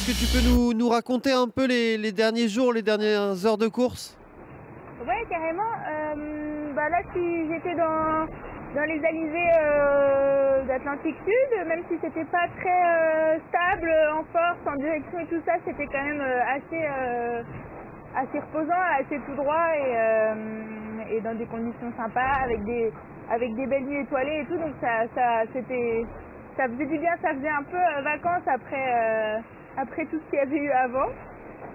Est-ce que tu peux nous raconter un peu les derniers jours, les dernières heures de course? Ouais, carrément. Là, j'étais dans les alizés d'Atlantique Sud, même si c'était pas très stable en force, en direction et tout ça, c'était quand même assez reposant, assez tout droit et dans des conditions sympas, avec des belles nuits étoilées et tout, donc ça faisait du bien, ça faisait un peu vacances après tout ce qu'il y avait eu avant.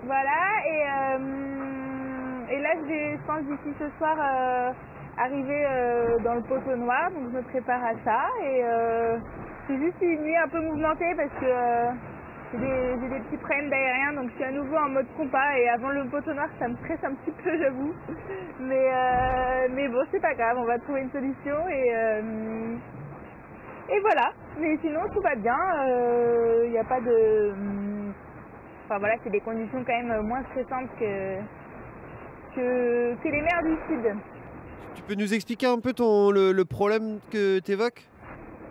Voilà, et là je pense d'ici ce soir arriver dans le poteau noir, donc je me prépare à ça et c'est juste une nuit un peu mouvementée parce que j'ai des petits problèmes d'aérien, donc je suis à nouveau en mode compas et avant le poteau noir ça me stresse un petit peu, j'avoue, mais bon, c'est pas grave, on va trouver une solution et voilà. Mais sinon tout va bien, il n'y a pas de... Enfin voilà, c'est des conditions quand même moins stressantes que les mers du Sud. Tu peux nous expliquer un peu le problème que tu évoques?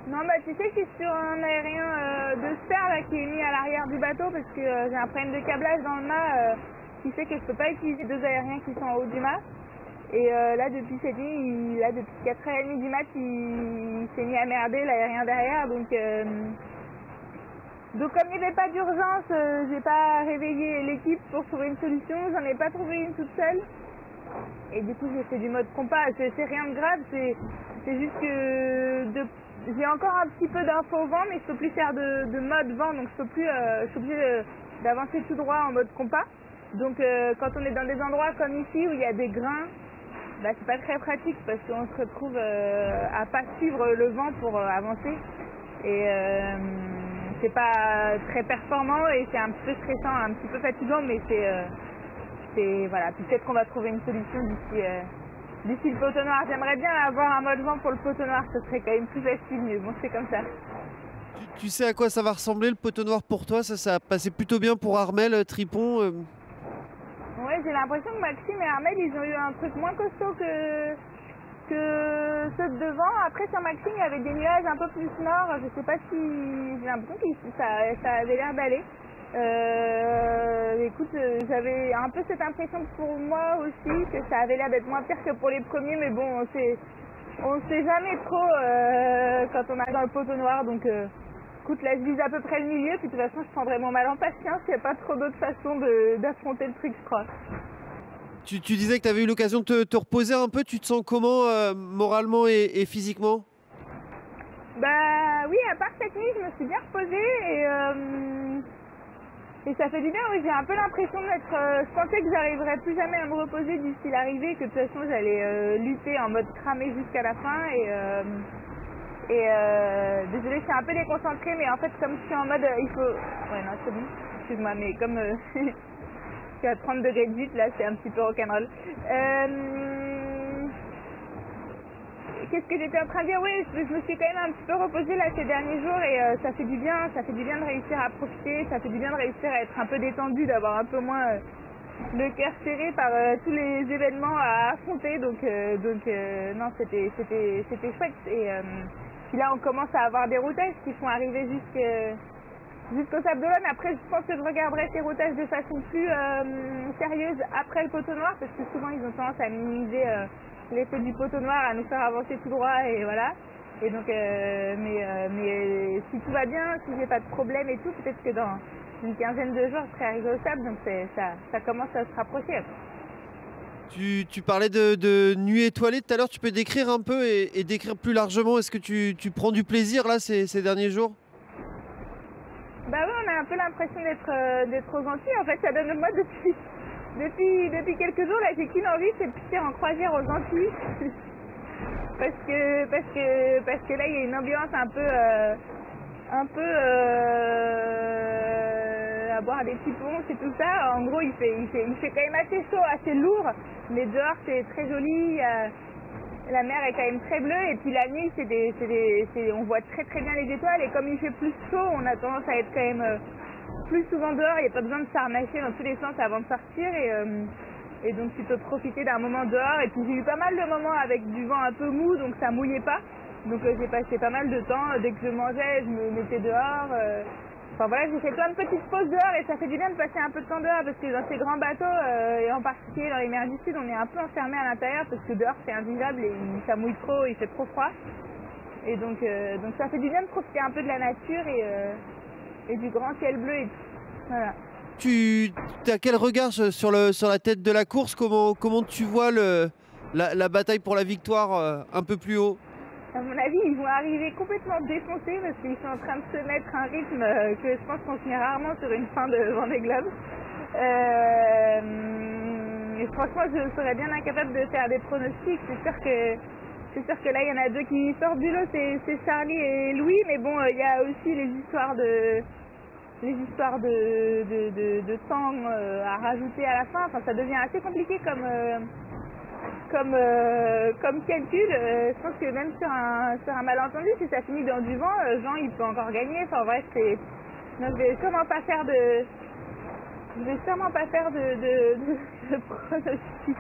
Non, tu sais que je suis sur un aérien de sphère là, qui est mis à l'arrière du bateau parce que j'ai un problème de câblage dans le mât qui fait que je peux pas utiliser deux aériens qui sont en haut du mât. Et là depuis cette nuit, depuis 4h30 du mat, il s'est mis à merder l'aérien derrière, donc comme il n'y avait pas d'urgence, j'ai pas réveillé l'équipe pour trouver une solution, j'en ai pas trouvé une toute seule. Et du coup j'ai fait du mode compas, c'est rien de grave, c'est juste que j'ai encore un petit peu d'info au vent, mais je peux plus faire de mode vent, donc je suis obligée d'avancer tout droit en mode compas. Donc quand on est dans des endroits comme ici où il y a des grains, c'est pas très pratique parce qu'on se retrouve à pas suivre le vent pour avancer. Et c'est pas très performant et c'est un peu stressant, un petit peu fatigant, mais voilà. Puis peut-être qu'on va trouver une solution d'ici le poteau noir. J'aimerais bien avoir un mode vent pour le poteau noir, ce serait quand même plus facile, mais bon, c'est comme ça. Tu sais à quoi ça va ressembler le poteau noir pour toi? Ça a passé plutôt bien pour Armel, Tripon. Ouais, j'ai l'impression que Maxime et Armel, ils ont eu un truc moins costaud que ceux de devant. Après, sur Maxime, il y avait des nuages un peu plus nord. Je sais pas si... J'ai l'impression que ça avait l'air d'aller. Écoute, j'avais un peu cette impression pour moi aussi, que ça avait l'air d'être moins pire que pour les premiers, mais bon, on sait jamais trop quand on arrive dans le poteau noir, donc... Écoute, là je vise à peu près le milieu, puis de toute façon je prendrai mon mal en patience, il n'y a pas trop d'autres façons d'affronter le truc, je crois. Tu disais que tu avais eu l'occasion de te reposer un peu, tu te sens comment moralement et physiquement? Oui, à part cette nuit, je me suis bien reposée et ça fait du bien, oui, j'ai un peu l'impression d'être... je pensais que j'arriverais plus jamais à me reposer d'ici l'arrivée, que de toute façon j'allais lutter en mode cramé jusqu'à la fin désolée, je suis un peu déconcentrée, mais en fait, comme je suis en mode, il faut... Ouais, non, c'est bon, excuse-moi, mais comme je suis à 30 degrés de vite, là, c'est un petit peu rock'n'roll. Qu'est-ce que j'étais en train de dire? Oui, je me suis quand même un petit peu reposée, là, ces derniers jours, et ça fait du bien de réussir à profiter, ça fait du bien de réussir à être un peu détendu, d'avoir un peu moins le cœur serré par tous les événements à affronter, donc non, c'était chouette, et... Puis là, on commence à avoir des routages qui font arriver jusqu'au Sable d'Olonne. Après, je pense que je regarderai ces routages de façon plus sérieuse après le poteau noir, parce que souvent, ils ont tendance à minimiser l'effet du poteau noir, à nous faire avancer tout droit, et voilà. Et donc, mais si tout va bien, si j'ai pas de problème et tout, peut-être que dans une quinzaine de jours, je serai arrivée au Sable, donc ça commence à se rapprocher. Tu parlais de nuit étoilée tout à l'heure, tu peux décrire un peu et décrire plus largement, est-ce que tu prends du plaisir là ces derniers jours? Oui, on a un peu l'impression d'être aux Antilles, en fait ça donne moi depuis quelques jours là, j'ai qu'une envie, c'est de partir en croisière aux Antilles. parce que là il y a une ambiance un peu à boire des petits ponts et tout ça. En gros il fait quand même assez chaud, assez lourd, mais dehors c'est très joli, la mer est quand même très bleue, et puis la nuit on voit très très bien les étoiles, et comme il fait plus chaud, on a tendance à être quand même plus souvent dehors, il n'y a pas besoin de s'arnacher dans tous les sens avant de sortir, et donc plutôt profiter d'un moment dehors. Et puis j'ai eu pas mal de moments avec du vent un peu mou, donc ça mouillait pas. Donc j'ai passé pas mal de temps, dès que je mangeais, je me mettais dehors. Enfin voilà, j'ai fait plein de petites pauses dehors et ça fait du bien de passer un peu de temps dehors parce que dans ces grands bateaux, et en particulier dans les mers du Sud, on est un peu enfermé à l'intérieur parce que dehors c'est invivable et ça mouille trop, il fait trop froid. Et donc ça fait du bien de profiter un peu de la nature et du grand ciel bleu et tout. Voilà. Tu as quel regard sur la tête de la course? Comment tu vois la bataille pour la victoire un peu plus haut? À mon avis, ils vont arriver complètement défoncés parce qu'ils sont en train de se mettre un rythme que je pense qu'on finit rarement sur une fin de Vendée Globe. Et franchement, je serais bien incapable de faire des pronostics. C'est sûr que là, il y en a deux qui sortent du lot, c'est Charlie et Louis. Mais bon, il y a aussi les histoires de temps à rajouter à la fin. Enfin, ça devient assez compliqué comme calcul. Je pense que même sur un malentendu, si ça finit dans du vent, Jean il peut encore gagner. Enfin bref, donc je vais sûrement pas faire de pronostic.